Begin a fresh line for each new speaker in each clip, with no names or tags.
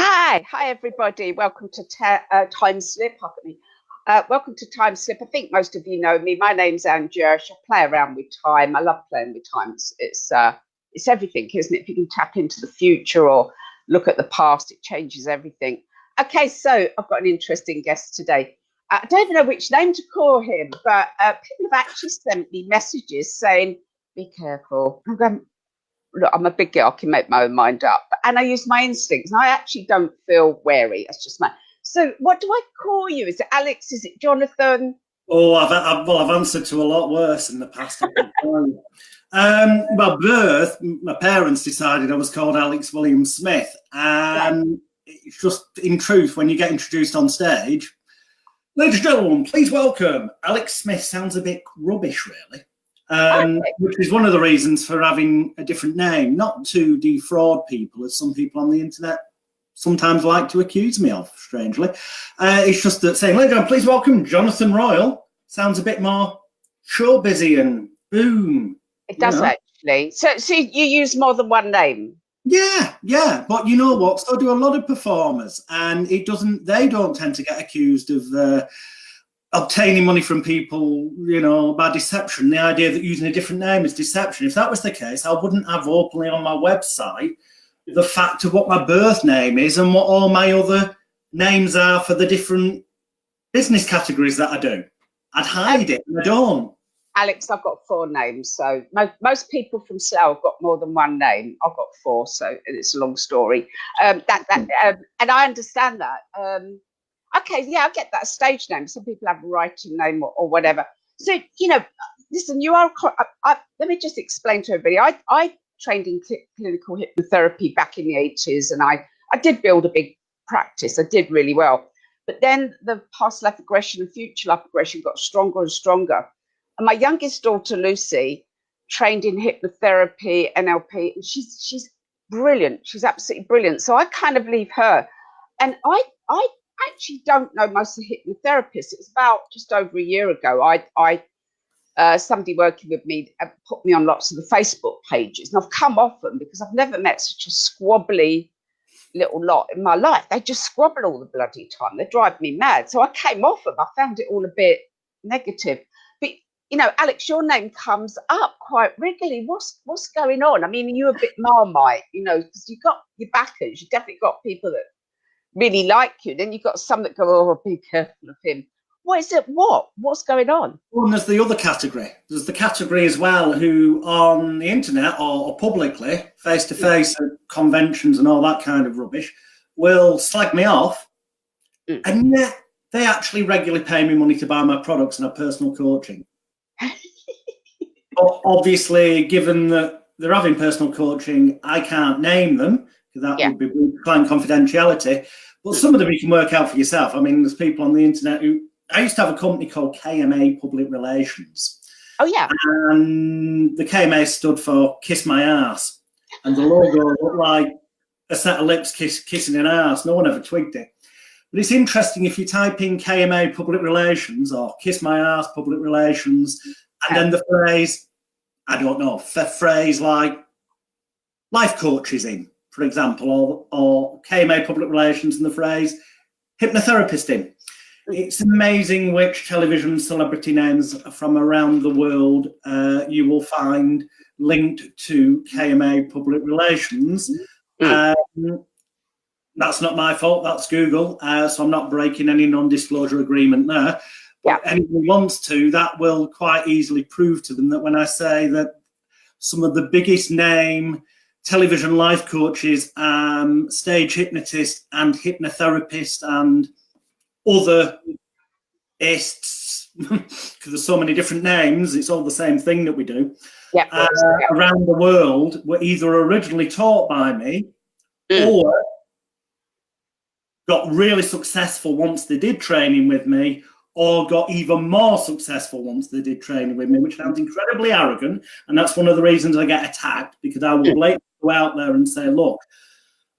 Hi everybody. Welcome to Time Slip. Welcome to Time Slip. I think most of you know me. My name's Jirsch. I play around with time. I love playing with time. It's everything, isn't it? If you can tap into the future or look at the past, it changes everything. Okay, so I've got an interesting guest today. I don't even know which name to call him, but people have actually sent me messages saying, "Be careful." I'm going, look, I'm a big girl, I can make my own mind up. And I use my instincts, and I actually don't feel wary. That's just my. So, what do I call you? Is it Alex? Is it Jonathan?
Oh, I've answered to a lot worse in the past. Well, birth, my parents decided I was called Alex William Smith. And it's just, in truth, when you get introduced on stage, ladies and gentlemen, please welcome Alex Smith. Sounds a bit rubbish, really. Which is one of the reasons for having a different name, not to defraud people, as some people on the internet sometimes like to accuse me of, strangely. It's just that saying, ladies and gentlemen, please welcome Jonathan Royle. Sounds a bit more showbizzy and boom.
It does actually. So you use more than one name?
Yeah. But you know what? So do a lot of performers, and they don't tend to get accused of obtaining money from people, by deception. The idea that using a different name is deception. If that was the case, I wouldn't have openly on my website the fact of what my birth name is and what all my other names are for the different business categories that I do. I'd hide it, and I don't.
Alex, I've got 4 names. So most people from Slough have got more than one name. I've got 4, so it's a long story. And I understand that. Okay, yeah, I get that stage name. Some people have a writing name or whatever. So, listen, you are. Let me just explain to everybody. I trained in clinical hypnotherapy back in the 80s, and I did build a big practice. I did really well. But then the past life aggression and future life aggression got stronger and stronger. And my youngest daughter, Lucy, trained in hypnotherapy, NLP, and she's brilliant. She's absolutely brilliant. So I kind of leave her. And I actually don't know most of the hypnotherapists. It was about just over a year ago. Somebody working with me put me on lots of the Facebook pages, and I've come off them because I've never met such a squabbly little lot in my life. They just squabble all the bloody time. They drive me mad. So I came off them. I found it all a bit negative. But Alex, your name comes up quite regularly. What's going on? I mean, you're a bit Marmite, because you've got your backers. You've definitely got people that really like you. Then you've got some that go, "Oh, be careful of him." What is it? What's going on?
Well, and there's the other category. There's the category as well who on the internet or publicly, face-to-face at conventions and all that kind of rubbish, will slag me off. And yet they actually regularly pay me money to buy my products and have personal coaching. But obviously, given that they're having personal coaching, I can't name them, because that would be client confidentiality. But some of them you can work out for yourself. I mean, there's people on the internet who... I used to have a company called KMA Public Relations.
Oh, yeah.
And the KMA stood for Kiss My Arse. And the logo looked like a set of lips kissing an arse. No one ever twigged it. But it's interesting, if you type in KMA Public Relations or Kiss My Arse Public Relations, and then the phrase, phrase like life coaches in, for example, or KMA Public Relations and the phrase hypnotherapist in. It's amazing which television celebrity names from around the world you will find linked to KMA Public Relations. That's not my fault, that's Google, so I'm not breaking any non-disclosure agreement there. But anyone wants to, that will quite easily prove to them that when I say that some of the biggest name television life coaches, stage hypnotists and hypnotherapists and other ists, because there's so many different names, it's all the same thing that we do, around the world, were either originally taught by me or got really successful once they did training with me, or got even more successful once they did training with me, which sounds incredibly arrogant. And that's one of the reasons I get attacked, because I will blatantly go out there and say, look,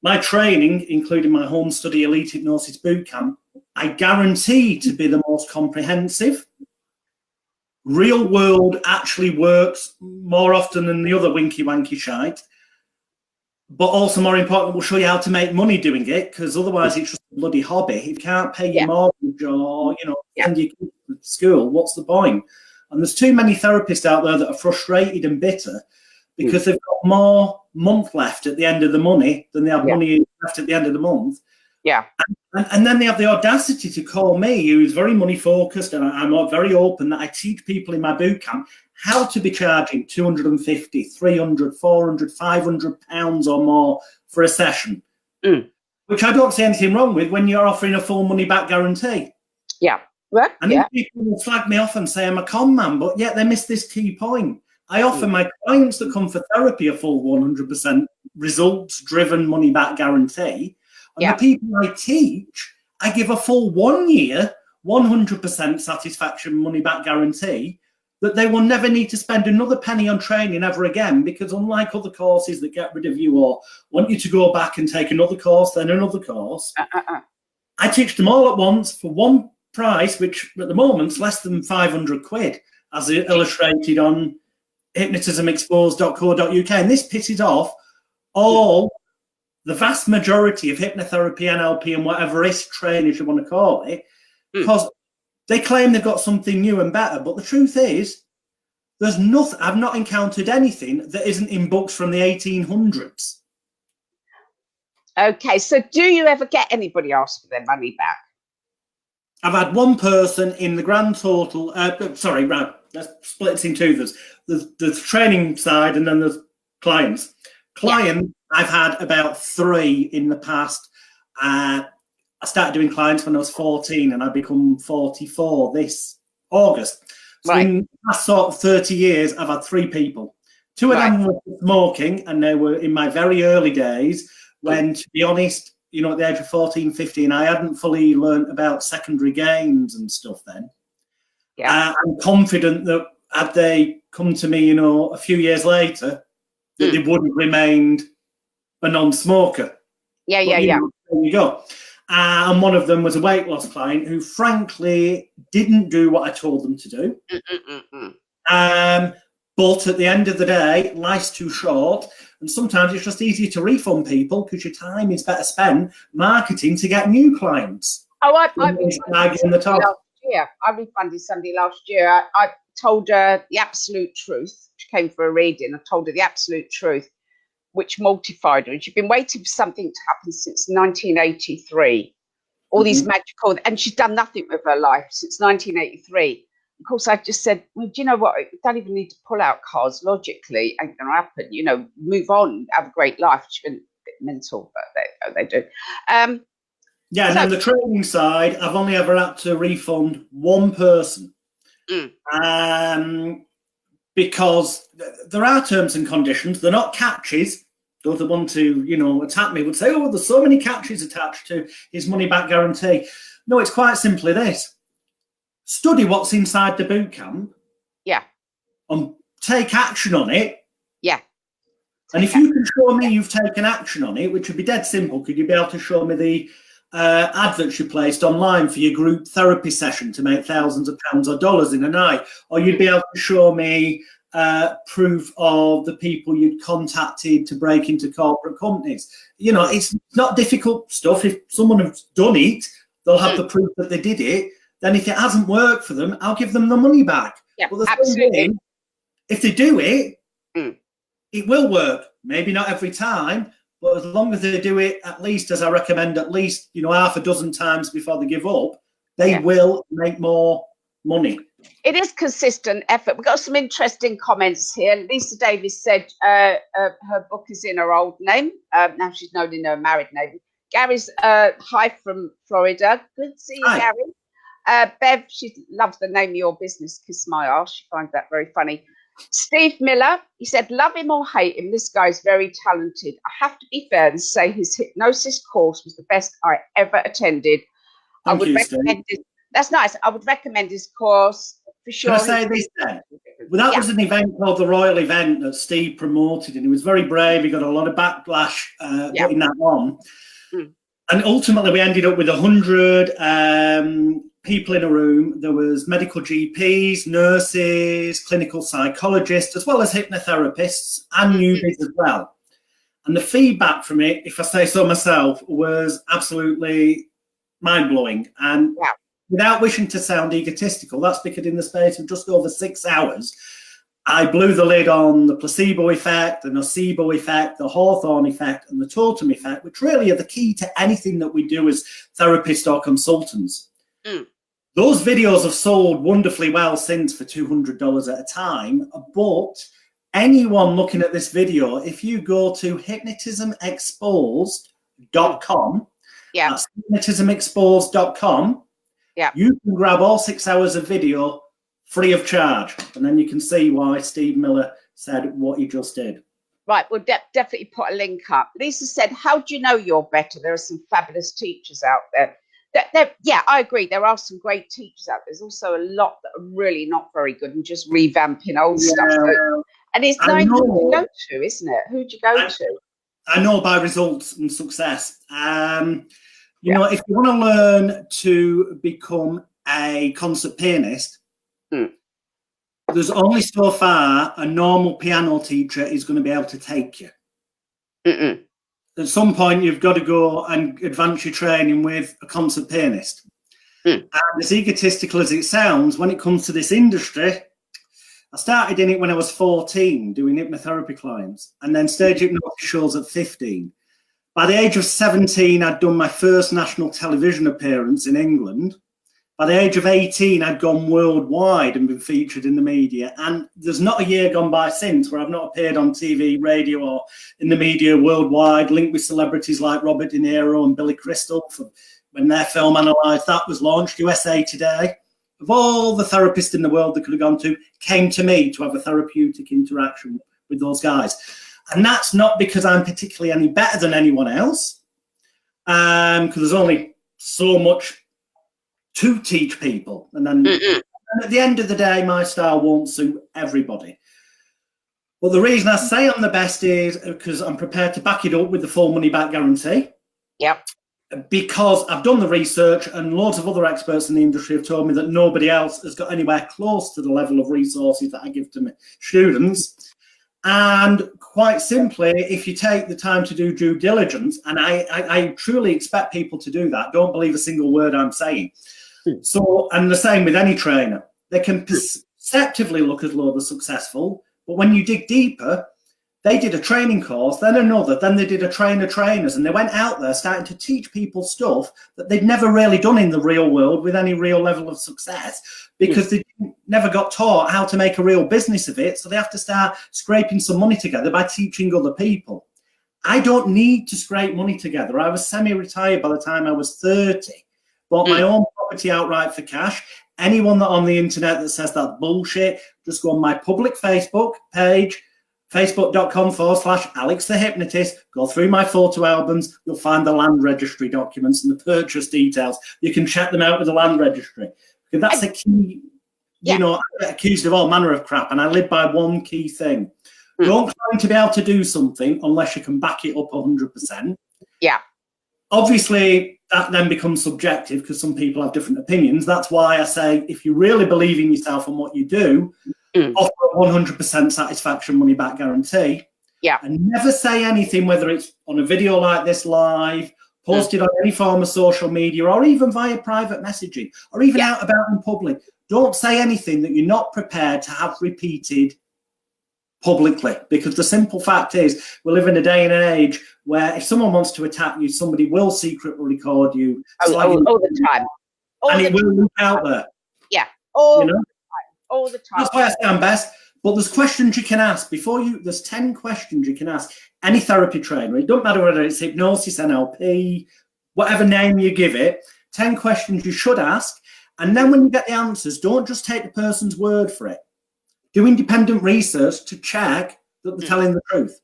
my training, including my home study elite hypnosis bootcamp, I guarantee to be the most comprehensive. Real world actually works more often than the other winky wanky shite. but also more important, we'll show you how to make money doing it, because otherwise it's just a bloody hobby. If you can't pay your mortgage or, you know, send your kids to school, what's the point? And there's too many therapists out there that are frustrated and bitter because they've got more month left at the end of the money than they have money left at the end of the month.
Yeah.
And then they have the audacity to call me, who's very money focused, and I'm very open that I teach people in my boot camp how to be charging 250, 300, 400, 500 pounds or more for a session, which I don't see anything wrong with when you're offering a full money back guarantee.
Yeah. Well,
and then people will flag me off and say I'm a con man, but yet they miss this key point. I offer my clients that come for therapy a full 100% results-driven money-back guarantee. And the people I teach, I give a full 1 year, 100% satisfaction money-back guarantee that they will never need to spend another penny on training ever again, because unlike other courses that get rid of you or want you to go back and take another course, then another course, I teach them all at once for one price, which at the moment is less than 500 quid, as illustrated on hypnotismexposed.co.uk, and this pisses off the vast majority of hypnotherapy, NLP, and whatever is trainers you want to call it, because they claim they've got something new and better, but the truth is, there's nothing. I've not encountered anything that isn't in books from the 1800s.
Okay, so do you ever get anybody ask for their money back?
I've had one person in the grand total. Let's split it in two. There's the training side, and then there's clients. I've had about 3 in the past. I started doing clients when I was 14, and I become 44 this August. So in the past sort of 30 years, I've had 3 people. 2 of them were smoking, and they were in my very early days when, to be honest, you know, at the age of 14, 15, I hadn't fully learnt about secondary games and stuff then. I'm confident that had they come to me, you know, a few years later, that they would have remained a non-smoker. There you go. And one of them was a weight loss client who, frankly, didn't do what I told them to do. But at the end of the day, life's too short, and sometimes it's just easier to refund people because your time is better spent marketing to get new clients.
I refunded somebody last year. I told her the absolute truth. She came for a reading. I told her the absolute truth, which mortified her. And she'd been waiting for something to happen since 1983. All these magical, and she's done nothing with her life since 1983. Of course, I just said, well, do you know what? You don't even need to pull out cards logically. Ain't going to happen. You know, move on, have a great life. She's been a bit mental, but they do.
And then the training side, I've only ever had to refund one person. Because there are terms and conditions. They're not catches. Those that want to, you know, attack me would say, oh, there's so many catches attached to his money-back guarantee. No, it's quite simply this. Study what's inside the boot camp. And take action on it. And if you can show me you've taken action on it, which would be dead simple, could you be able to show me the adverts you placed online for your group therapy session to make thousands of pounds or dollars in a night? Or you'd be able to show me proof of the people you'd contacted to break into corporate companies. You know, it's not difficult stuff. If someone has done it, they'll have the proof that they did it. Then if it hasn't worked for them, I'll give them the money back. But absolutely. If they do it, it will work. Maybe not every time, but as long as they do it, at least, as I recommend, at least, you know, half a dozen times before they give up, they will make more money.
It is consistent effort. We've got some interesting comments here. Lisa Davis said her book is in her old name. Now she's known in her married name. Gary's hi from Florida. Good to see you, Gary. Bev, she loves the name of your business, Kiss My Arse. She finds that very funny. Steve Miller, he said, love him or hate him, this guy's very talented. I have to be fair and say his hypnosis course was the best I ever attended. I would recommend it. That's nice. I would recommend his course for sure.
Can I say this then? Well, that was an event called the Royle event that Steve promoted, and he was very brave. He got a lot of backlash getting that on. And ultimately, we ended up with 100 people in a room. There was medical GPs, nurses, clinical psychologists, as well as hypnotherapists and newbies as well. And the feedback from it, if I say so myself, was absolutely mind-blowing. And without wishing to sound egotistical, that's because in the space of just over 6 hours, I blew the lid on the placebo effect, the nocebo effect, the Hawthorne effect, and the totem effect, which really are the key to anything that we do as therapists or consultants. Those videos have sold wonderfully well since for $200 at a time, but anyone looking at this video, if you go to hypnotismexposed.com, that's hypnotismexposed.com, you can grab all 6 hours of video free of charge. And then you can see why Steve Miller said what he just did.
Right, we'll definitely put a link up. Lisa said, how do you know you're better? There are some fabulous teachers out there. Yeah, I agree. There are some great teachers out there. There's also a lot that are really not very good and just revamping old stuff. So, and it's knowing who to go to, isn't it? Who do you go to?
I know by results and success. You know, if you want to learn to become a concert pianist, there's only so far a normal piano teacher is going to be able to take you. At some point, you've got to go and advance your training with a concert pianist. And as egotistical as it sounds, when it comes to this industry, I started in it when I was 14, doing hypnotherapy clients, and then stage hypnosis shows at 15. By the age of 17, I'd done my first national television appearance in England. By the age of 18, I'd gone worldwide and been featured in the media. And there's not a year gone by since where I've not appeared on TV, radio, or in the media worldwide, linked with celebrities like Robert De Niro and Billy Crystal when their film Analyze That was launched, USA Today. Of all the therapists in the world that could have gone to, came to me to have a therapeutic interaction with those guys. And that's not because I'm particularly any better than anyone else, because there's only so much to teach people. And then and at the end of the day, my style won't suit everybody. But the reason I say I'm the best is because I'm prepared to back it up with the full money back guarantee. Because I've done the research and loads of other experts in the industry have told me that nobody else has got anywhere close to the level of resources that I give to my students. And quite simply, if you take the time to do due diligence, and I truly expect people to do that, don't believe a single word I'm saying. So, and the same with any trainer, they can perceptively look as though they're successful, but when you dig deeper, they did a training course, then another, then they did a trainers, and they went out there starting to teach people stuff that they'd never really done in the real world with any real level of success, because they never got taught how to make a real business of it. So they have to start scraping some money together by teaching other people. I don't need to scrape money together. I was semi-retired by the time I was 30, bought my own property outright for cash. Anyone that on the internet that says that bullshit, just go on my public Facebook page, facebook.com/Alex the Hypnotist, go through my photo albums, you'll find the land registry documents and the purchase details. You can check them out with the land registry. Because that's a key, you know, I get accused of all manner of crap, and I live by one key thing. Don't claim to be able to do something unless you can back it up 100%. Obviously, that then becomes subjective because some people have different opinions. That's why I say, if you really believe in yourself and what you do, offer a 100% satisfaction money back guarantee. And never say anything, whether it's on a video like this live, posted on any form of social media, or even via private messaging, or even out about in public. Don't say anything that you're not prepared to have repeated publicly, because the simple fact is we live in a day and age where if someone wants to attack you, somebody will secretly record you
all the time,
and it will leak out there.
All the time.
That's why I say I'm best. But there's questions you can ask before you. There's 10 questions you can ask any therapy trainer. It doesn't matter whether it's hypnosis, NLP, whatever name you give it. 10 questions you should ask, and then when you get the answers, don't just take the person's word for it. Do independent research to check that they're telling the truth.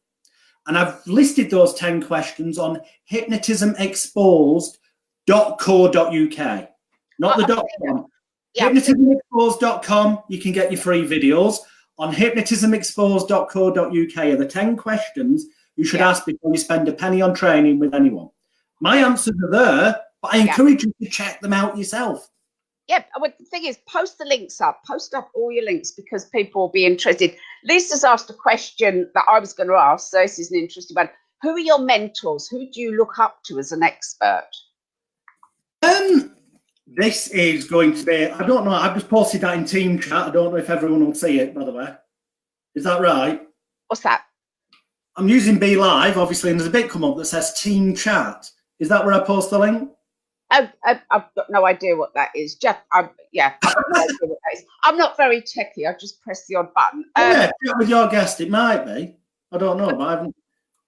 And I've listed those 10 questions on hypnotismexposed.co.uk, not the .com. Hypnotismexposed.com, you can get your free videos. On hypnotismexposed.co.uk are the 10 questions you should ask before you spend a penny on training with anyone. My answers are there, but I encourage you to check them out yourself.
Well, the thing is, post the links up. Post up all your links because people will be interested. Lisa's asked a question that I was going to ask, so this is an interesting one. Who are your mentors? Who do you look up to as an expert?
This is going to be, I don't know, I've just posted that in team chat. I don't know if everyone will see it, by the way. Is that right?
What's that?
I'm using Be Live, obviously, and there's a bit come up that says team chat. Is that where I post the link?
I've got no idea what that is. I've got no idea what that is. I'm not very techy. I just press the odd button.
Yeah, with your guest, it might be. I don't know, but I haven't.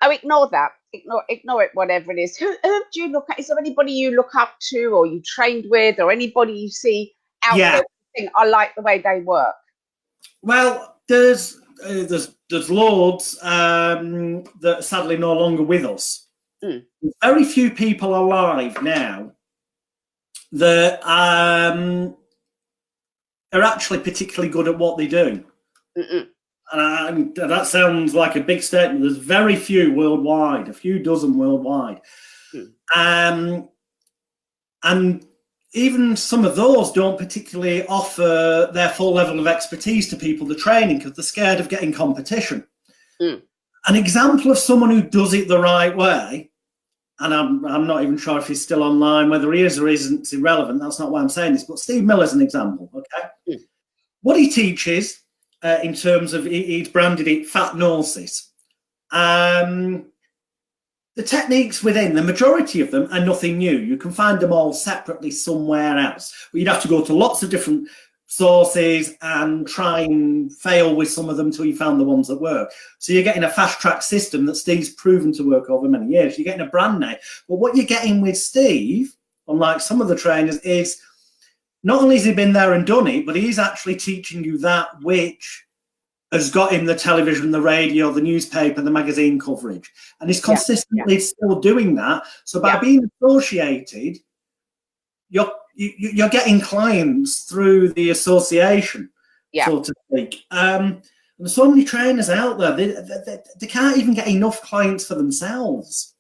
Oh, ignore that. Ignore it, whatever it is. Who do you look at? Is there anybody you look up to or you trained with or anybody you see out there you think, I like the way they work?
Well, there's loads that are sadly no longer with us. There's very few people alive now that are actually particularly good at what they do. And that sounds like a big statement. There's very few worldwide, a few dozen worldwide. And even some of those don't particularly offer their full level of expertise to people they're training because they're scared of getting competition. An example of someone who does it the right way, and I'm not even sure if he's still online, whether he is or isn't, it's irrelevant. That's not why I'm saying this, but Steve Miller's an example, okay? What he teaches in terms of, he's branded it Hypnosis. The techniques within, the majority of them are nothing new. You can find them all separately somewhere else. But you'd have to go to lots of different sources and try and fail with some of them until you found the ones that work. So you're getting a fast track system that Steve's proven to work over many years. You're getting a brand name. But what you're getting with Steve, unlike some of the trainers, is not only has he been there and done it, but he's actually teaching you that which has got him the television, the radio, the newspaper, the magazine coverage. And he's consistently still doing that. So by being associated, you're getting clients through the association, so to speak. And there's so many trainers out there, they can't even get enough clients for themselves.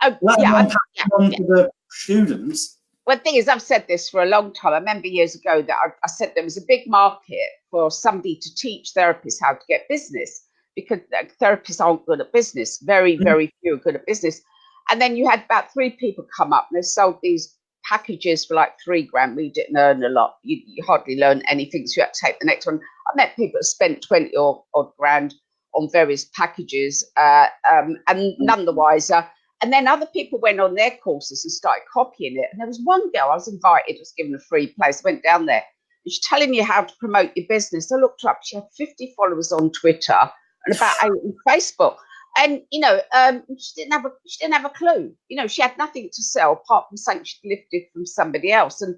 Let alone pass on to the students.
Well, the thing is, I've said this for a long time. I remember years ago that I said there was a big market for somebody to teach therapists how to get business because therapists aren't good at business. Very, very few are good at business. And then you had about 3 people come up and they sold these packages for like $3,000. We didn't earn a lot. You hardly learn anything, so you had to take the next one. I met people that spent 20 or odd grand on various packages and none the wiser. And then other people went on their courses and started copying it. And there was one girl, I was invited, was given a free place, went down there. And she's telling you how to promote your business. I looked her up, she had 50 followers on Twitter and about 8 on Facebook. And, you know, she didn't have a clue. You know, she had nothing to sell apart from something she'd lifted from somebody else. And,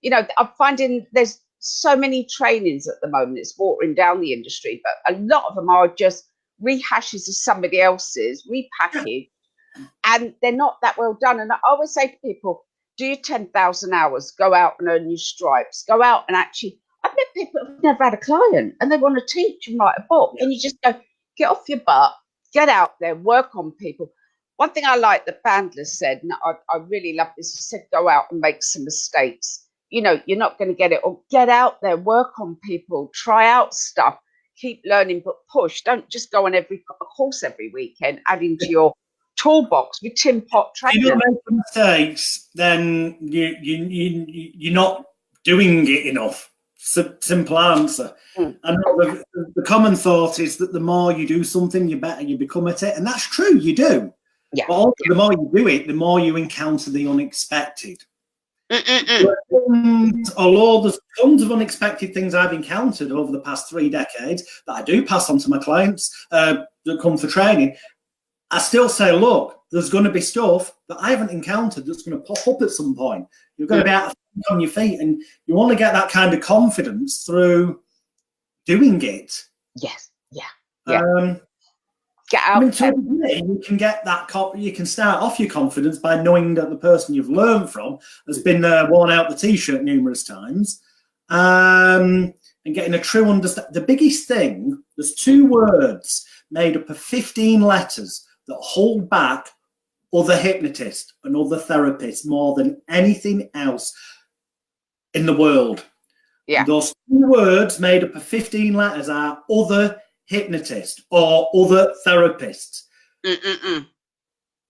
you know, I'm finding there's so many trainings at the moment. It's watering down the industry, but a lot of them are just rehashes of somebody else's, repackaged. And they're not that well done. And I always say to people, do your 10,000 hours, go out and earn your stripes, go out and actually, I've met people who've never had a client and they want to teach and write a book. And you just go, get off your butt, get out there, work on people. One thing I like that Bandler said, and I really love this, he said, go out and make some mistakes. You know, you're not going to get it all. Get out there, work on people, try out stuff, keep learning, but push. Don't just go on a course every weekend, adding to your toolbox with tin pot training. If you don't make
mistakes, then you're not doing it enough. Simple answer. And the common thought is that the more you do something, the better you become at it, and that's true. You do. But also, the more you do it, the more you encounter the unexpected. Although there's tons of unexpected things I've encountered over the past 3 decades that I do pass on to my clients that come for training, I still say, look, there's going to be stuff that I haven't encountered that's going to pop up at some point. You're going to be able to think on your feet, and you want to get that kind of confidence through doing it.
Yes, yeah.
Get out. I mean, to a degree, you can get that. You can start off your confidence by knowing that the person you've learned from has been worn out the t-shirt numerous times, and getting a true understanding. The biggest thing, there's 2 words made up of 15 letters that hold back other hypnotists and other therapists more than anything else in the world. And those 2 words made up of 15 letters are other hypnotist or other therapists.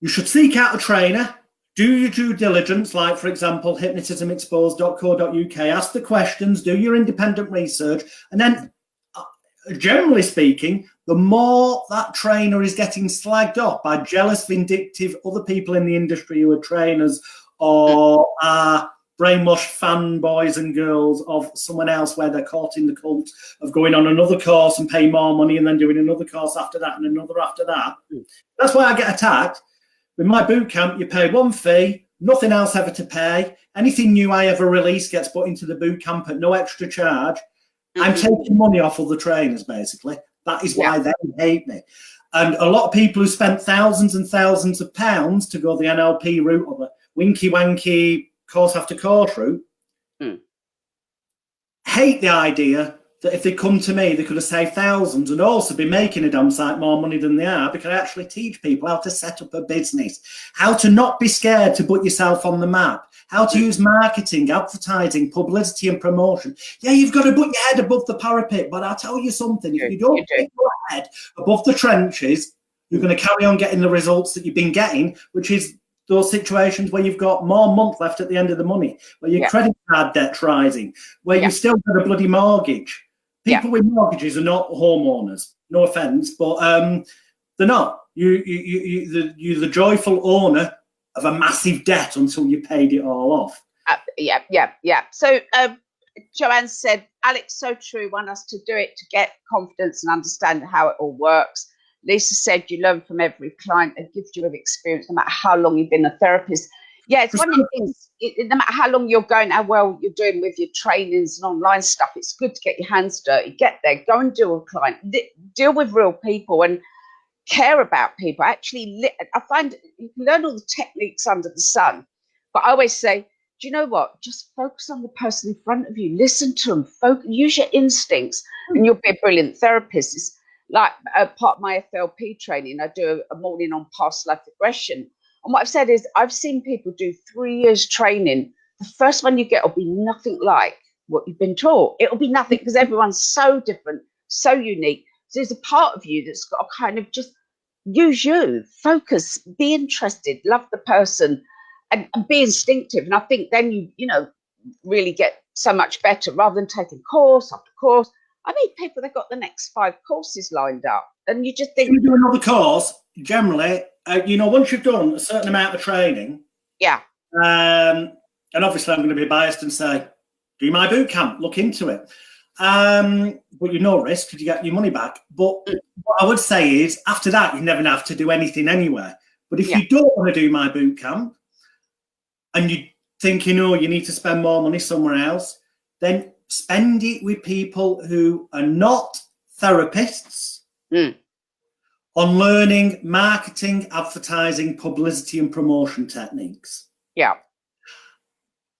You should seek out a trainer. Do your due diligence, like, for example, hypnotismexposed.co.uk. Ask the questions, do your independent research, and then, generally speaking, the more that trainer is getting slagged off by jealous, vindictive other people in the industry who are trainers or are brainwashed fanboys and girls of someone else, where they're caught in the cult of going on another course and paying more money and then doing another course after that and another after that. That's why I get attacked. With my boot camp, you pay one fee, nothing else ever to pay. Anything new I ever release gets put into the boot camp at no extra charge. I'm taking money off other trainers, basically. That is why they hate me. And a lot of people who spent thousands and thousands of pounds to go the NLP route or the winky-wanky course after course route hate the idea that if they come to me, they could have saved thousands and also be making a damn sight more money than they are, because I actually teach people how to set up a business, how to not be scared to put yourself on the map, how to use marketing, advertising, publicity and promotion. Yeah, you've got to put your head above the parapet, but I'll tell you something, if you don't put your head above the trenches, you're going to carry on getting the results that you've been getting, which is those situations where you've got more month left at the end of the money, where your credit card debt's rising, where you've still got a bloody mortgage. People with mortgages are not homeowners. No offence, but they're not. You're the joyful owner of a massive debt until you paid it all off.
So Joanne said, Alex, so true. Want us to do it to get confidence and understand how it all works. Lisa said, you learn from every client and gives you of experience, no matter how long you've been a therapist. Yeah, it's one of the things, no matter how long you're going, how well you're doing with your trainings and online stuff, it's good to get your hands dirty, get there, go and deal with clients, deal with real people and care about people. Actually, I find you can learn all the techniques under the sun, but I always say, do you know what? Just focus on the person in front of you, listen to them, use your instincts, and you'll be a brilliant therapist. It's like part of my FLP training, I do a morning on past life regression. And what I've said is I've seen people do 3 years training. The first one you get will be nothing like what you've been taught. It'll be nothing because everyone's so different, so unique. So there's a part of you that's got to kind of just use you, focus, be interested, love the person and be instinctive. And I think then you really get so much better rather than taking course after course. I mean, people, they've got the next 5 courses lined up and you just think.
If you do another course, generally, once you've done a certain amount of training, and obviously I'm going to be biased and say, do my boot camp, look into it. But you're no risk because you get your money back. But what I would say is, after that, you never have to do anything anywhere. But if you don't want to do my boot camp and you think, you need to spend more money somewhere else, then spend it with people who are not therapists. On learning marketing, advertising, publicity and promotion techniques. Yeah.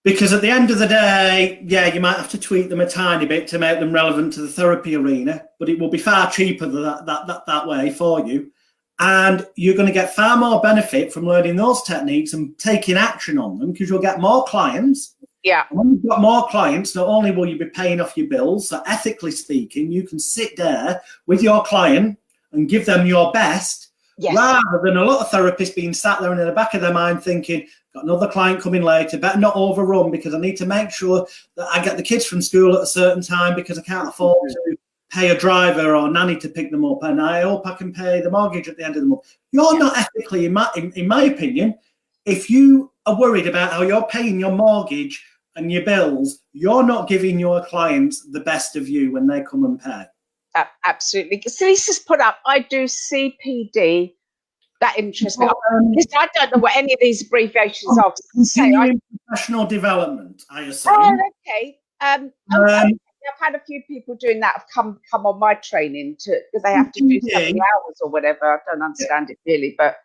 Because at the end of the day, you might have to tweak them a tiny bit to make them relevant to the therapy arena, but it will be far cheaper that way for you. And you're going to get far more benefit from learning those techniques and taking action on them because you'll get more clients. Yeah. And when you've got more clients, not only will you be paying off your bills, so ethically speaking, you can sit there with your client and give them your best, rather than a lot of therapists being sat there and in the back of their mind thinking, got another client coming later, better not overrun because I need to make sure that I get the kids from school at a certain time because I can't afford to pay a driver or nanny to pick them up, and I hope I can pay the mortgage at the end of the month. You're not ethically, in my opinion, if you are worried about how you're paying your mortgage and your bills, you're not giving your clients the best of you when they come and pay.
Absolutely. Because Lisa's put up, I do CPD. That interests me. I don't know what any of these abbreviations are.
Continuing professional development, I assume.
Oh, okay. I've had a few people doing that have come on my training because they have to do 7 hours or whatever. I don't understand it really, but.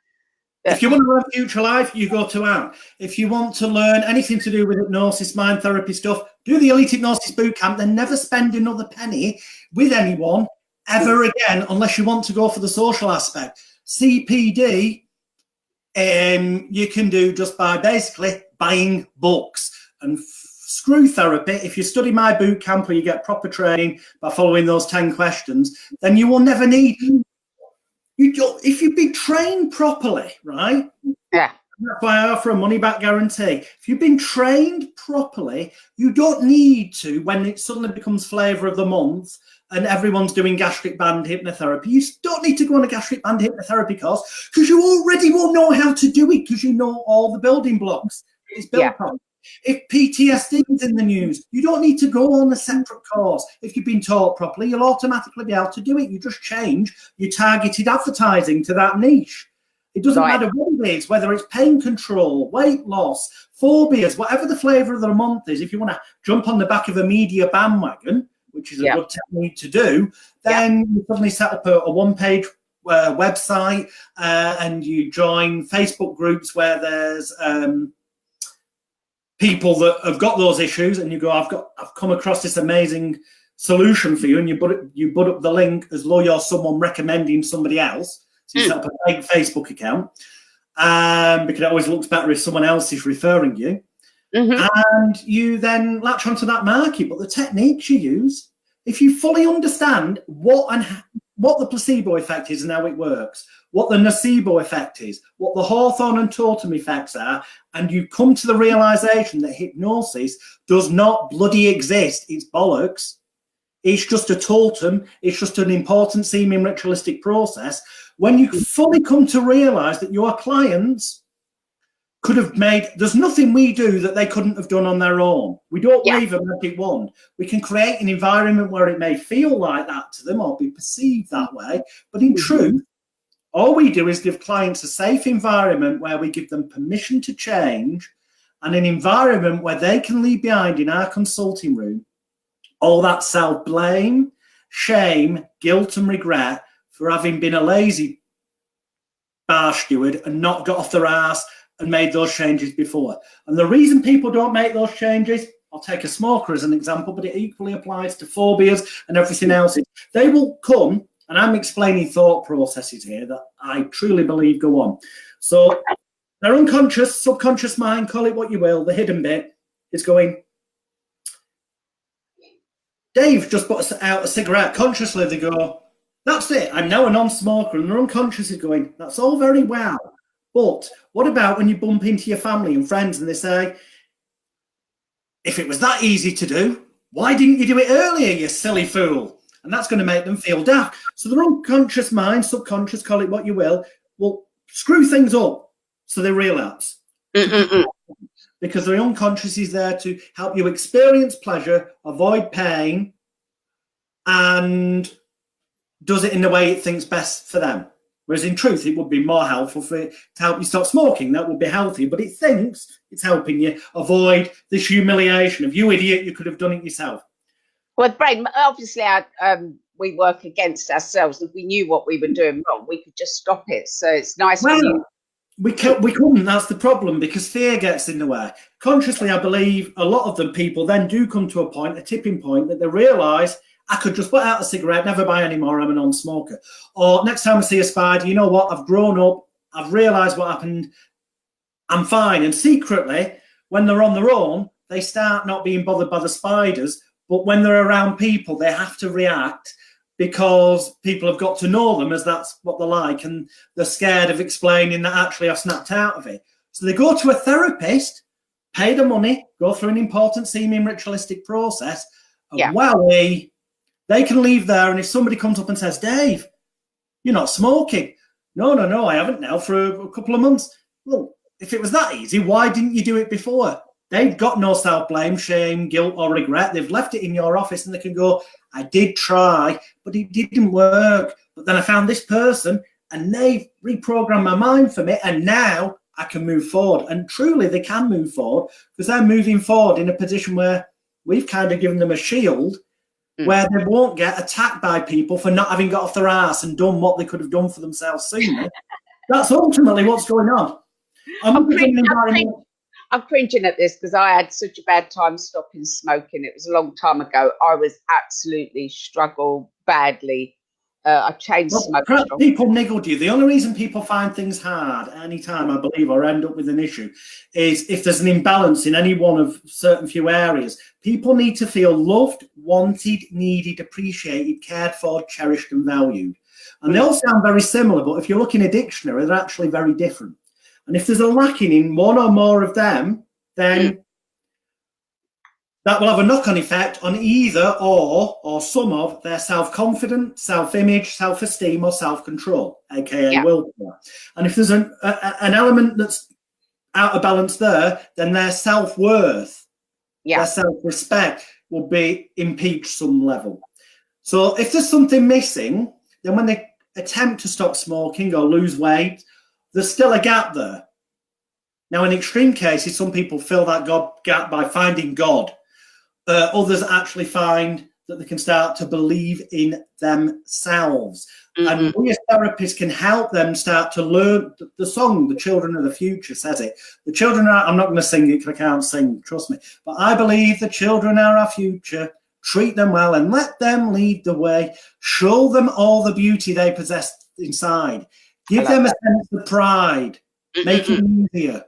If you want to learn future life, you go to Anne. If you want to learn anything to do with hypnosis, mind therapy stuff, do the Elite Hypnosis Bootcamp. Then never spend another penny with anyone ever again, unless you want to go for the social aspect. CPD, you can do just by basically buying books. And screw therapy. If you study my bootcamp or you get proper training by following those 10 questions, then you will never need if you've been trained properly, right?
Yeah.
That's why I offer a money back guarantee. If you've been trained properly, you don't need to, when it suddenly becomes flavour of the month and everyone's doing gastric band hypnotherapy, you don't need to go on a gastric band hypnotherapy course, because you already will know how to do it, because you know all the building blocks it's built on. If PTSD is in the news, you don't need to go on a separate course. If you've been taught properly, you'll automatically be able to do it. You just change your targeted advertising to that niche. It doesn't matter what it is, whether it's pain control, weight loss, phobias, whatever the flavour of the month is. If you want to jump on the back of a media bandwagon, which is a good technique to do, then you suddenly set up a one-page website, and you join Facebook groups where there's people that have got those issues, and you go, I've come across this amazing solution for you, and you put up the link as though you're someone recommending somebody else. So you set up a fake Facebook account, because it always looks better if someone else is referring you. And you then latch onto that market. But the techniques you use, if you fully understand what the placebo effect is and how it works, what the nocebo effect is, what the Hawthorne and Totem effects are, and you come to the realization that hypnosis does not bloody exist, it's bollocks, it's just a totem, it's just an important seeming ritualistic process. When you fully come to realize that your clients could have made, there's nothing we do that they couldn't have done on their own. We don't wave a magic wand. We can create an environment where it may feel like that to them or be perceived that way. But in truth, all we do is give clients a safe environment where we give them permission to change, and an environment where they can leave behind in our consulting room all that self-blame, shame, guilt and regret for having been a lazy bar steward and not got off their ass and made those changes before. And the reason people don't make those changes, I'll take a smoker as an example, but it equally applies to phobias and everything else. They will come, and I'm explaining thought processes here that I truly believe go on. So their unconscious, subconscious mind, call it what you will, the hidden bit is going, Dave just put out a cigarette. Consciously they go, that's it, I'm now a non-smoker. And their unconscious is going, that's all very well, but what about when you bump into your family and friends and they say, if it was that easy to do, why didn't you do it earlier, you silly fool? And that's going to make them feel daft. So their unconscious mind, subconscious, call it what you will screw things up so they relapse. Because the unconscious is there to help you experience pleasure, avoid pain, and does it in the way it thinks best for them. Whereas in truth, it would be more helpful for it to help you stop smoking. That would be healthy, but it thinks it's helping you avoid this humiliation of, you idiot, you could have done it yourself.
Well, brain, obviously, we work against ourselves. If we knew what we were doing wrong, we could just stop it. So it's nice.
Well, we couldn't. That's the problem, because fear gets in the way. Consciously, I believe a lot of them people then do come to a tipping point, that they realise, I could just put out a cigarette, never buy any more, I'm a non-smoker. Or next time I see a spider, you know what, I've grown up, I've realised what happened, I'm fine. And secretly, when they're on their own, they start not being bothered by the spiders, but when they're around people, they have to react because people have got to know them as that's what they're like, and they're scared of explaining that actually I've snapped out of it. So they go to a therapist, pay the money, go through an important seeming ritualistic process, and they can leave there, and if somebody comes up and says, Dave, you're not smoking. No, I haven't now for a couple of months. Well, if it was that easy, why didn't you do it before? They've got no self-blame, shame, guilt or regret. They've left it in your office and they can go, I did try, but it didn't work. But then I found this person and they reprogrammed my mind for me, and now I can move forward. And truly they can move forward because they're moving forward in a position where we've kind of given them a shield where they won't get attacked by people for not having got off their ass and done what they could have done for themselves sooner. That's ultimately what's going on. I'm
cringing at this because I had such a bad time stopping smoking. It was a long time ago. I was absolutely struggled badly. I changed smoking.
People niggled you. The only reason people find things hard any time, I believe, or end up with an issue is if there's an imbalance in any one of certain few areas. People need to feel loved, wanted, needed, appreciated, cared for, cherished and valued. And they all sound very similar, but if you look in a dictionary, they're actually very different. And if there's a lacking in one or more of them, then that will have a knock-on effect on either or some of their self-confidence, self-image, self-esteem, or self-control, aka willpower. And if there's an element that's out of balance there, then their self-worth, their self-respect will be impeached some level. So if there's something missing, then when they attempt to stop smoking or lose weight, there's still a gap there. Now, in extreme cases, some people fill that gap by finding God. Others actually find that they can start to believe in themselves. And we as therapists can help them start to learn the song, The Children of the Future says it. The children are, I'm not going to sing it because I can't sing, trust me. But I believe the children are our future. Treat them well and let them lead the way. Show them all the beauty they possess inside. Give them a sense of pride. Make it easier.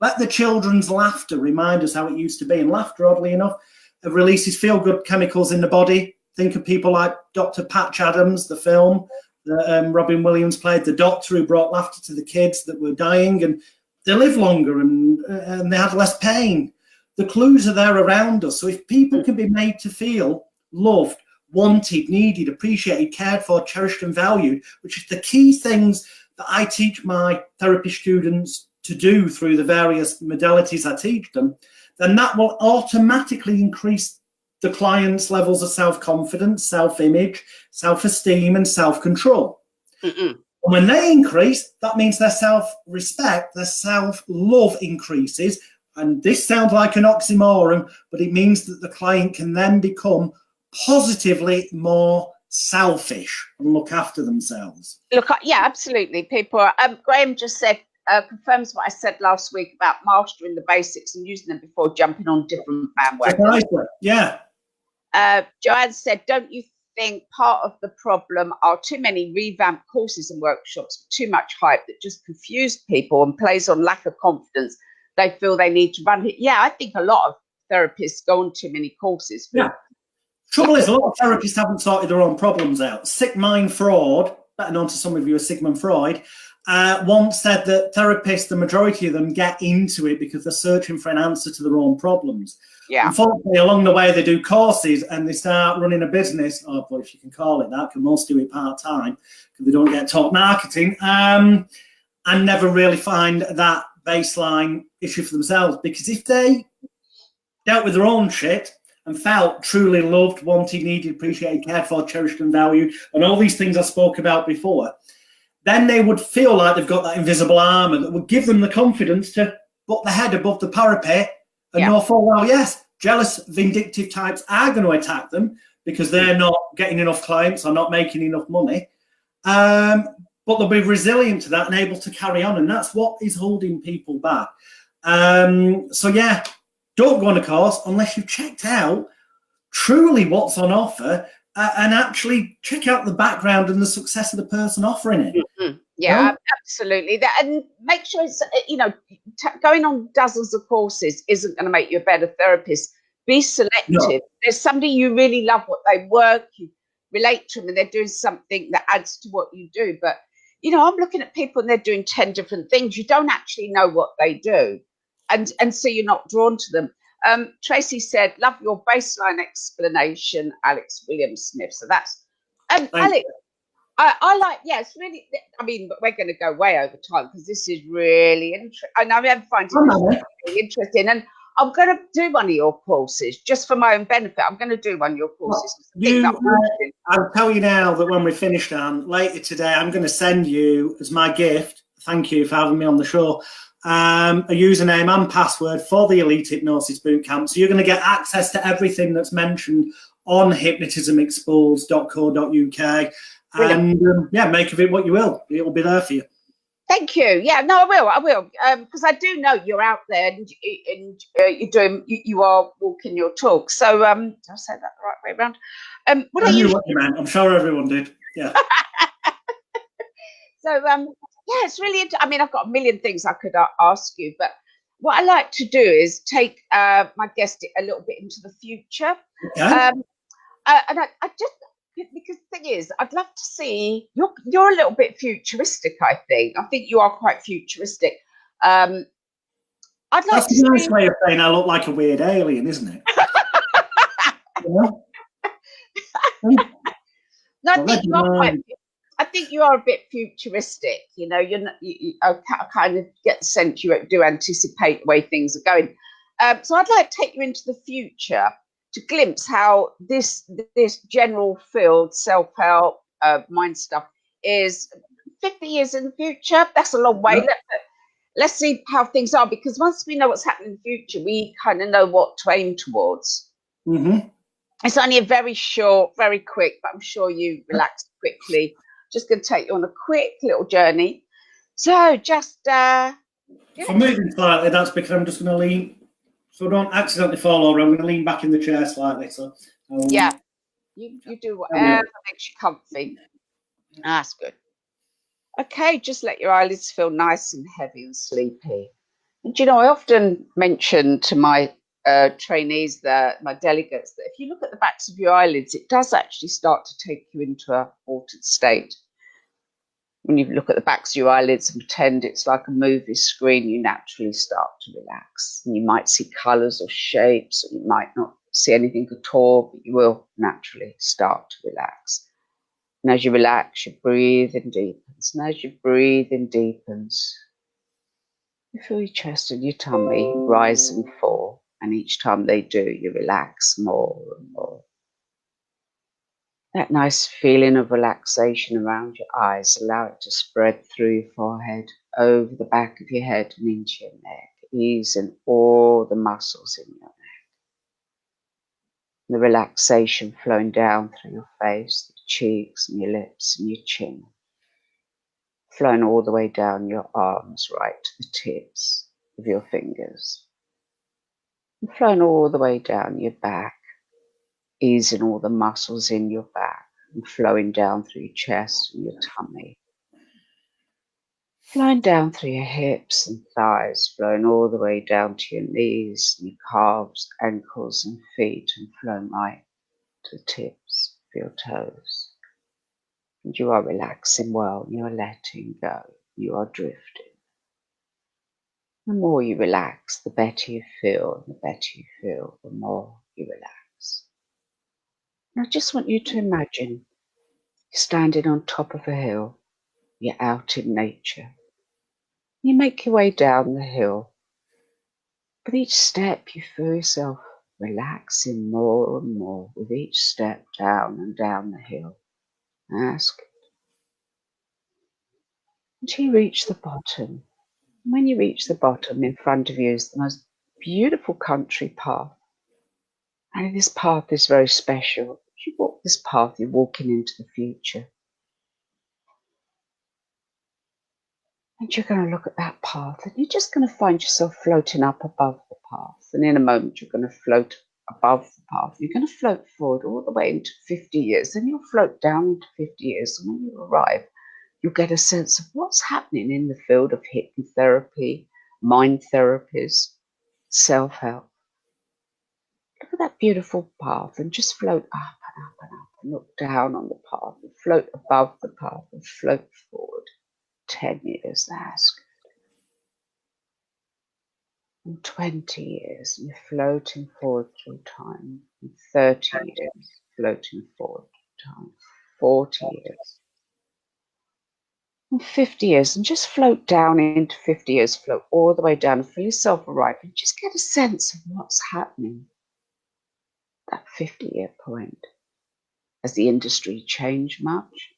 Let the children's laughter remind us how it used to be. And laughter, oddly enough, releases feel-good chemicals in the body. Think of people like Dr. Patch Adams, the film that Robin Williams played, the doctor who brought laughter to the kids that were dying, and they live longer and they have less pain. The clues are there around us. So if people can be made to feel loved, wanted, needed, appreciated, cared for, cherished and valued, which is the key things that I teach my therapy students to do through the various modalities I teach them, then that will automatically increase the client's levels of self-confidence, self-image, self-esteem and self-control. And when they increase, that means their self-respect, their self-love increases. And this sounds like an oxymoron, but it means that the client can then become positively more selfish and look after themselves.
Look, yeah, absolutely. People are, Graham just said, confirms what I said last week about mastering the basics and using them before jumping on different bandwagons.
Yeah.
Joanne said, don't you think part of the problem are too many revamped courses and workshops, too much hype that just confuse people and plays on lack of confidence? They feel they need to run it. Yeah, I think a lot of therapists go on too many courses.
Trouble is, a lot of therapists haven't sorted their own problems out. Sigmund Freud, better known to some of you as Sigmund Freud, once said that therapists, the majority of them, get into it because they're searching for an answer to their own problems. Unfortunately, along the way, they do courses and they start running a business, or if you can call it that, because most do it part-time because they don't get taught marketing, and never really find that baseline issue for themselves. Because if they dealt with their own shit and felt truly loved, wanted, needed, appreciated, cared for, cherished and valued, and all these things I spoke about before, then they would feel like they've got that invisible armour that would give them the confidence to put their head above the parapet and know full well, yes, jealous, vindictive types are going to attack them because they're not getting enough clients or not making enough money. But they'll be resilient to that and able to carry on. And that's what is holding people back. So, yeah, don't go on a course unless you've checked out truly what's on offer and actually check out the background and the success of the person offering it.
Yeah, absolutely. And make sure it's, going on dozens of courses isn't going to make you a better therapist. Be selective. No. There's somebody you really love what they work, you relate to them, and they're doing something that adds to what you do. But, I'm looking at people and they're doing 10 different things. You don't actually know what they do. And so you're not drawn to them. Tracy said, love your baseline explanation, Alex Williams-Smith. So that's, Alex, I like, it's really, but we're going to go way over time because this is really interesting. And I'm finding it really interesting. And I'm going to do one of your courses just for my own benefit. I'm going to do one of your courses.
I'll tell you now that when we finish, Dan, later today, I'm going to send you as my gift, thank you for having me on the show, a username and password for the Elite Hypnosis Bootcamp. So you're going to get access to everything that's mentioned on hypnotismexposed.co.uk. And make of it what you will. It'll be there for you.
Thank you. Yeah, no, I will. Because I do know you're out there and you are walking your talk. So, did I say that the right way around? What
I knew what you meant. I'm sure everyone did. Yeah.
So, it's really interesting. I've got a million things I could ask you, but what I like to do is take my guest a little bit into the future.
Okay.
And I just, because the thing is, I'd love to see you're a little bit futuristic. I think you are quite futuristic. I'd like
That's
to
a nice
see.
way of saying I look like a weird alien, isn't it? You know?
No,
Well,
I think you are a bit futuristic. You know, I kind of get the sense you do anticipate the way things are going. So I'd like to take you into the future to glimpse how this general field, self-help, mind stuff, is 50 years in the future. That's a long way. Let's see how things are, because once we know what's happening in the future, we kind of know what to aim towards.
Mm-hmm.
It's only a very short, very quick, but I'm sure you relaxed quickly. Just going to take you on a quick little journey. So just,
If I'm moving slightly, that's because I'm just going to lean, so I don't accidentally fall over. I'm going to lean back in the chair slightly. So
yeah, you do whatever makes you comfy. That's good. Okay, just let your eyelids feel nice and heavy and sleepy. And you know, I often mention to my trainees, my delegates, that if you look at the backs of your eyelids, it does actually start to take you into a altered state. When you look at the backs of your eyelids and pretend it's like a movie screen, you naturally start to relax. And you might see colours or shapes, or you might not see anything at all, but you will naturally start to relax. And as you relax, your breathing deepens. And as your breathing deepens, you feel your chest and your tummy rise and fall. And each time they do, you relax more and more. That nice feeling of relaxation around your eyes, allow it to spread through your forehead, over the back of your head and into your neck, easing all the muscles in your neck. The relaxation flowing down through your face, your cheeks and your lips and your chin. Flowing all the way down your arms, right to the tips of your fingers. And flowing all the way down your back, easing all the muscles in your back and flowing down through your chest and your tummy. Flowing down through your hips and thighs, flowing all the way down to your knees and your calves, ankles and feet, and flowing right to the tips of your toes. And you are relaxing well, and you are letting go, you are drifting. The more you relax, the better you feel, and the better you feel, the more you relax. And I just want you to imagine you're standing on top of a hill, you're out in nature. You make your way down the hill. With each step, you feel yourself relaxing more and more with each step down and down the hill. That's good. Until you reach the bottom. When you reach the bottom, in front of you is the most beautiful country path. And this path is very special. As you walk this path, you're walking into the future. And you're going to look at that path, and you're just going to find yourself floating up above the path. And in a moment, you're going to float above the path. You're going to float forward all the way into 50 years. Then you'll float down into 50 years. And when you arrive, you'll get a sense of what's happening in the field of hypnotherapy, mind therapies, self-help. Look at that beautiful path and just float up and up and up and look down on the path and float above the path and float forward. 10 years, that's good. And 20 years, and you're floating forward through time. And 30 years, floating forward through time. 40 years. And 50 years, and just float down into 50 years, float all the way down and feel yourself arrive and just get a sense of what's happening at that 50-year point. Has the industry changed much?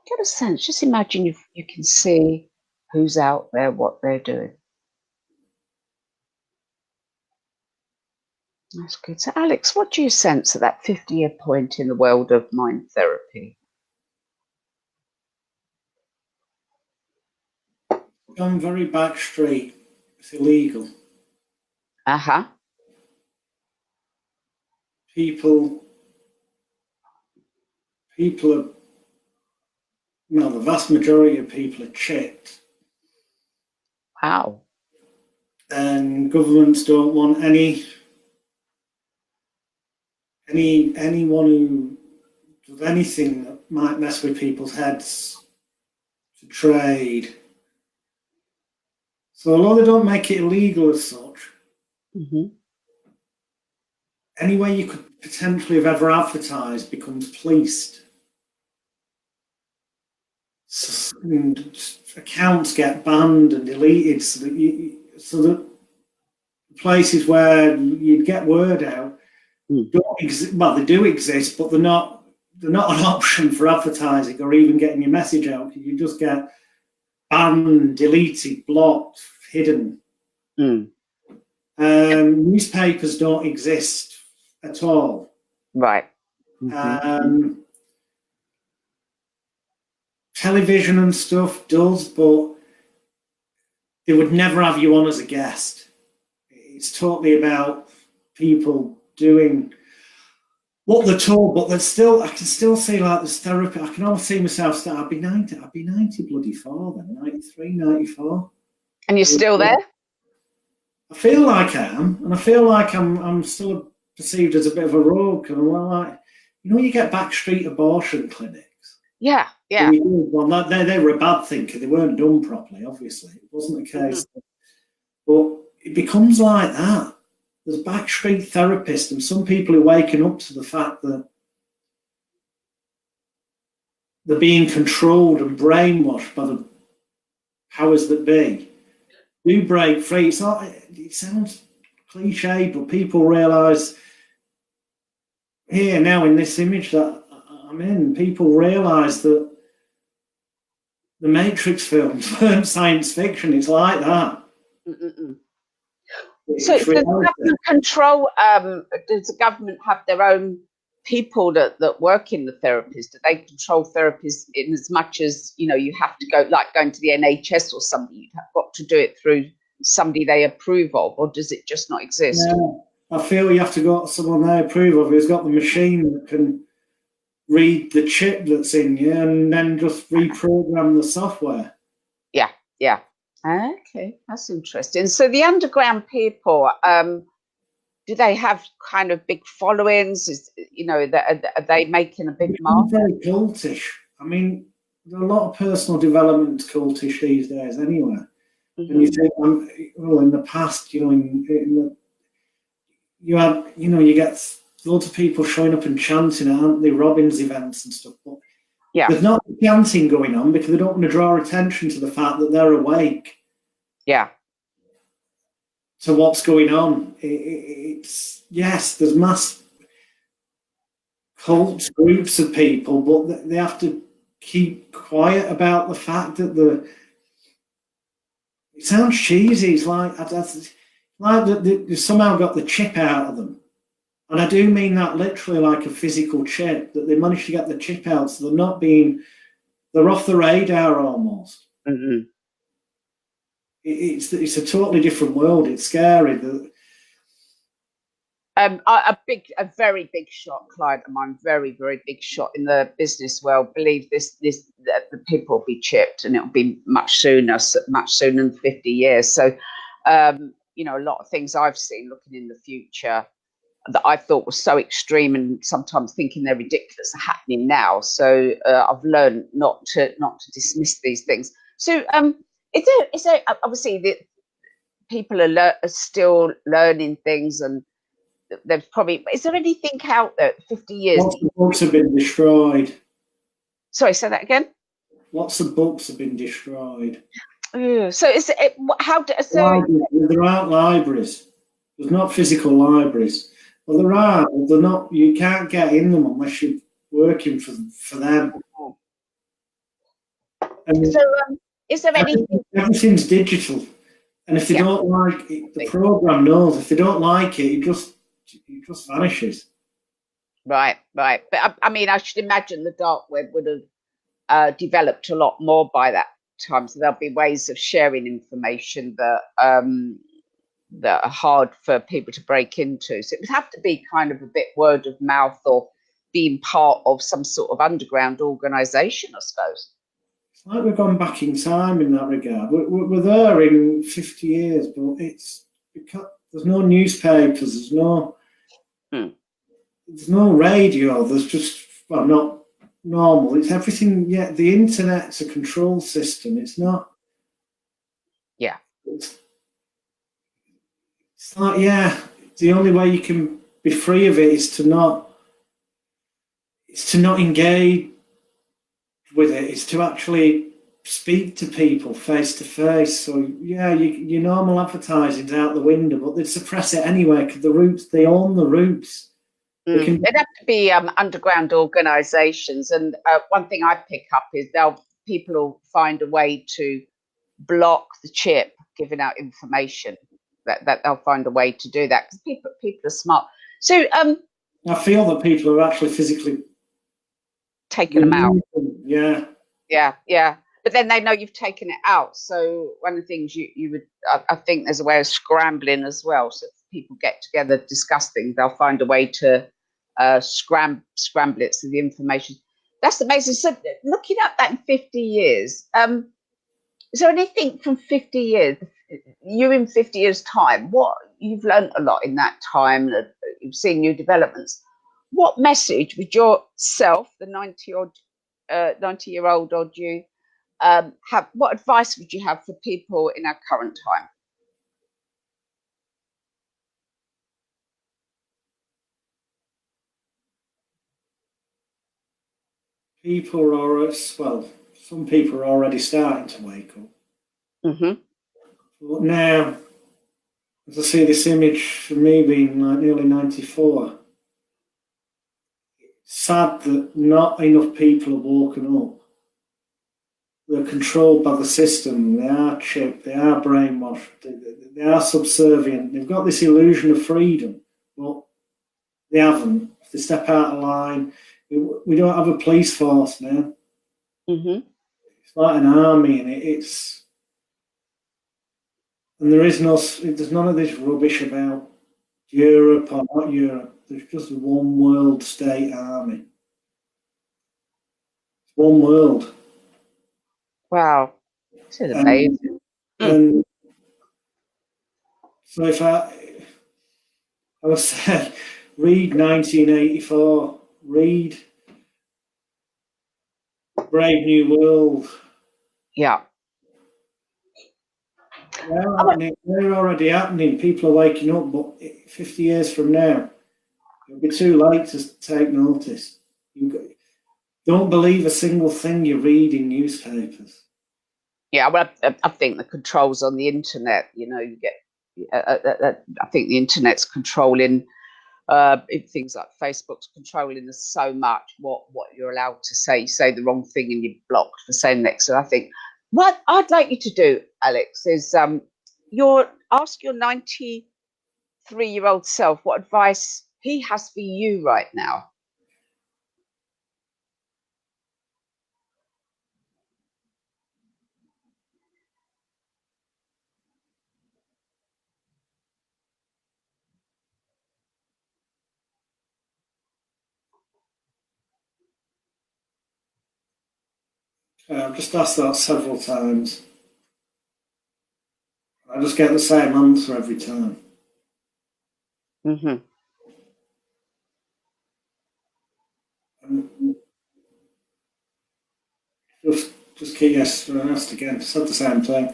Get a sense, just imagine you can see who's out there, what they're doing. That's good. So Alex, what do you sense at that 50-year point in the world of mind therapy?
Gone very back straight. It's illegal.
Uh-huh.
People are, well, the vast majority of people are chipped.
Wow.
And governments don't want any anyone who does anything that might mess with people's heads to trade. So although they don't make it illegal as such, any way you could potentially have ever advertised becomes policed. So, accounts get banned and deleted so that places where you'd get word out well, they do exist, but they're not an option for advertising or even getting your message out. You just get banned, deleted, blocked, hidden. Newspapers don't exist at all.
Right.
Television and stuff does, but they would never have you on as a guest. It's totally about people doing what they're told, but there's still, I can still see like this therapy. I can almost see myself I'd be 90 bloody four then, 93, 94.
And you're still there?
I feel like I am, and I feel like I'm still perceived as a bit of a rogue. And I'm like, you know, you get backstreet abortion clinics.
Yeah, yeah.
Well, they were a bad thing because they weren't done properly, obviously. It wasn't the case. But it becomes like that. There's backstreet therapists and some people are waking up to the fact that they're being controlled and brainwashed by the powers that be. Do break free. It sounds cliche, but people realise here now in this image that I'm in, people realise that the Matrix films weren't science fiction. It's like that.
So does the government control, does the government have their own people that work in the therapies? Do they control therapies in as much as, you know, you have to go, like going to the NHS or something, you've got to do it through somebody they approve of, or does it just not exist?
No, I feel you have to go to someone they approve of who's got the machine that can read the chip that's in you and then just reprogram the software.
Yeah, yeah. Okay, that's interesting. So the underground people, do they have kind of big followings? You know, are they making a big mark?
Very cultish. I mean, there are a lot of personal development cultish these days anyway. And you think, well, in the past, you know, you get loads of people showing up and chanting at Anthony Robbins events and stuff. But there's not chanting going on because they don't want to draw attention to the fact that they're awake.
Yeah.
So what's going on? It's yes, there's mass cult groups of people, but they have to keep quiet about the fact that it sounds cheesy. It's like they've somehow got the chip out of them. And I do mean that literally like a physical chip, that they managed to get the chip out so they're off the radar almost. It's a totally different world. It's scary.
A very big shot client of mine, very, very big shot in the business world, believe that the people will be chipped and it'll be much sooner than 50 years. So, you know, a lot of things I've seen looking in the future that I thought was so extreme and sometimes thinking they're ridiculous are happening now. So I've learned not to dismiss these things. So is there obviously that people are still learning things, and there's probably, is there anything out there 50 years?
Lots of books have been destroyed.
Sorry, say that again.
Lots of books have been destroyed.
So is it
there aren't libraries. There's not physical libraries. Well, there are. But they're not. You can't get in them unless you're working for them. And
so is there anything?
Everything's digital, and if they don't like it, the program knows. If they don't like it, it just vanishes.
Right. But I mean, I should imagine the dark web would have developed a lot more by that time. So there'll be ways of sharing information that are hard for people to break into. So it would have to be kind of a bit word of mouth or being part of some sort of underground organisation, I suppose.
It's like we've gone back in time in that regard. We're there in 50 years, but it's because there's no newspapers, there's there's no radio. There's just, well, not normal. It's everything. Yeah, the internet's a control system. It's not.
Yeah.
It's like, yeah. The only way you can be free of it is to not. It's to not engage with it. It's to actually speak to people face to face. So yeah, your normal advertising's out the window, but they suppress it anyway because they own the roots.
It'd have to be underground organisations, and one thing I pick up is people will find a way to block the chip giving out information. That they'll find a way to do that because people are smart. So
I feel that people are actually physically
taking them out.
Yeah.
But then they know you've taken it out. So one of the things you would, I think there's a way of scrambling as well. So if people get together, discuss things, they'll find a way to scramble it so the information. That's amazing. So looking at that in 50 years, is there anything from 50 years, you in 50 years' time, what you've learned a lot in that time, you've seen new developments. What message would yourself, the 90-year-old odd you, have? What advice would you have for people in our current time?
People are, well, some people are already starting to wake up. But now, as I see this image for me being like nearly 94, it's sad that not enough people have woken up. They're controlled by the system. They are chipped. They are brainwashed. They are subservient. They've got this illusion of freedom, but they haven't. If they step out of line, we don't have a police force now. It's like an army, and and there's none of this rubbish about Europe or not Europe. There's just one world state army. It's one world.
Wow, this is amazing.
And so if I would say, read 1984, read Brave New World.
Yeah.
They're already happening. People are waking up, but 50 years from now, it'll be too late to take notice. Don't believe a single thing you read in newspapers.
Yeah, well, I think the controls on the internet, you get, I think the internet's controlling things like Facebook's controlling us so much what you're allowed to say. You say the wrong thing and you're blocked for saying next. So I think what I'd like you to do, Alex, is ask your 93-year-old self what advice he has for you right now.
I've just asked that several times. I just get the same answer every time. Just keep asked again. Said the same thing.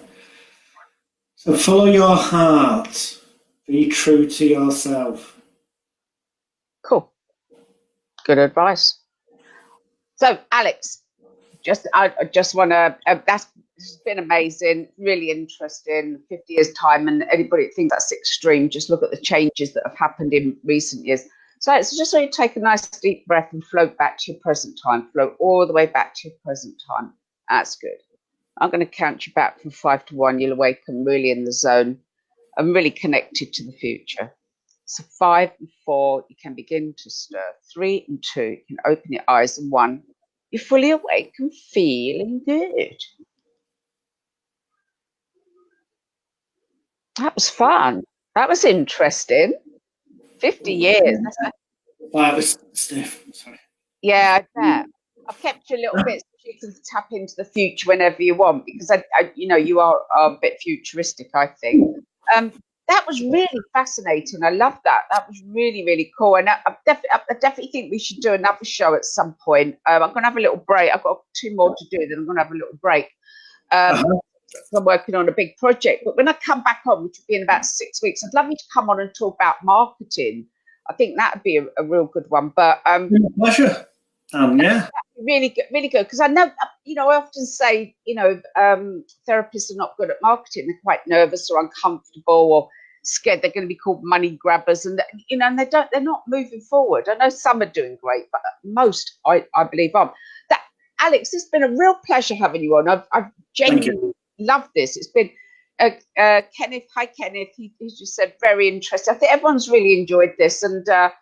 So follow your heart. Be true to yourself.
Cool. Good advice. So, Alex, I just want to. This has been amazing, really interesting. 50 years time, and anybody that thinks that's extreme, just look at the changes that have happened in recent years. So it's just so you take a nice deep breath and float back to your present time. Float all the way back to your present time. That's good. I'm going to count you back from 5 to 1. You'll awaken really in the zone and really connected to the future. So 5 and 4, you can begin to stir. 3 and 2, you can open your eyes. And 1, you're fully awake and feeling good. That was fun. That was interesting. 50 years.
That was stiff. Sorry.
Yeah, I bet. I've kept you a little bit so you can tap into the future whenever you want, because you are a bit futuristic, I think. that was really fascinating. I love that. That was really, really cool. And I definitely think we should do another show at some point. I'm going to have a little break. I've got 2 more to do, then I'm going to have a little break. I'm working on a big project. But when I come back on, which will be in about 6 weeks, I'd love you to come on and talk about marketing. I think that would be a real good one. But
pleasure. Yeah.
Really good, really good. Because I know, I often say, therapists are not good at marketing. They're quite nervous or uncomfortable or scared they're going to be called money grabbers, and and they're not moving forward. I know some are doing great, but most, I believe, aren't. That, Alex, it's been a real pleasure having you on. I've genuinely loved this. It's been Kenneth. Hi, Kenneth. He just said very interesting. I think everyone's really enjoyed this, and I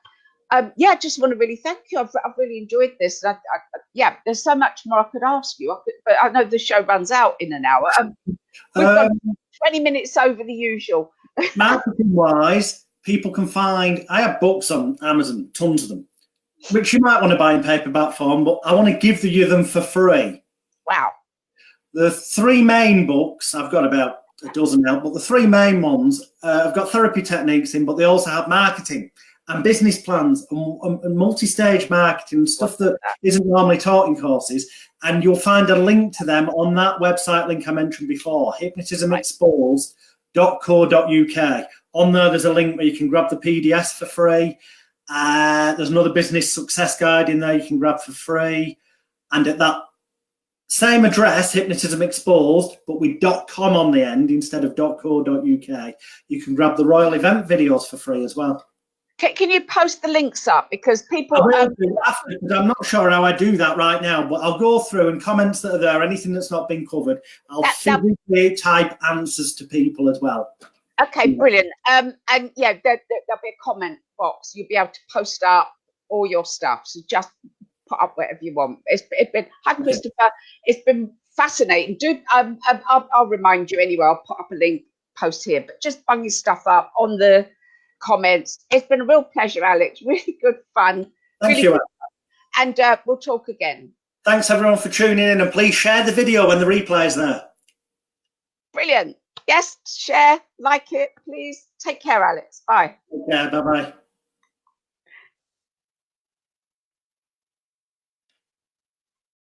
just want to really thank you. I've really enjoyed this. There's so much more I could ask you, but I know the show runs out in an hour. We've got 20 minutes over the usual.
Marketing wise, people can find, I have books on Amazon, tons of them, which you might want to buy in paperback form, but I want to give you them for free.
Wow.
The 3 main books, I've got about a dozen now, but the 3 main ones, I've got therapy techniques in, but they also have marketing and business plans and multi-stage marketing and stuff that isn't normally taught in courses. And you'll find a link to them on that website link I mentioned before, hypnotismexposed.co.uk. On there, there's a link where you can grab the PDFs for free. There's another business success guide in there you can grab for free. And at that same address, Hypnotism Exposed, but with .com on the end instead of .co.uk, you can grab the Royle event videos for free as well.
Can you post the links up? Because people...
I'm not sure how I do that right now, but I'll go through and comments that are there, anything that's not been covered, I'll physically type answers to people as well.
Okay, brilliant. And there'll be a comment box. You'll be able to post up all your stuff. So just put up whatever you want. It's been, hi, Christopher. It's been fascinating. I'll remind you anyway. I'll put up a link post here, but just bung your stuff up on the comments. It's been a real pleasure, Alex. Really good fun.
Thank you.
And we'll talk again.
Thanks everyone for tuning in, and please share the video when the replay is there.
Brilliant. Yes, share, like it, please. Take care, Alex. Bye.
Yeah, bye-bye.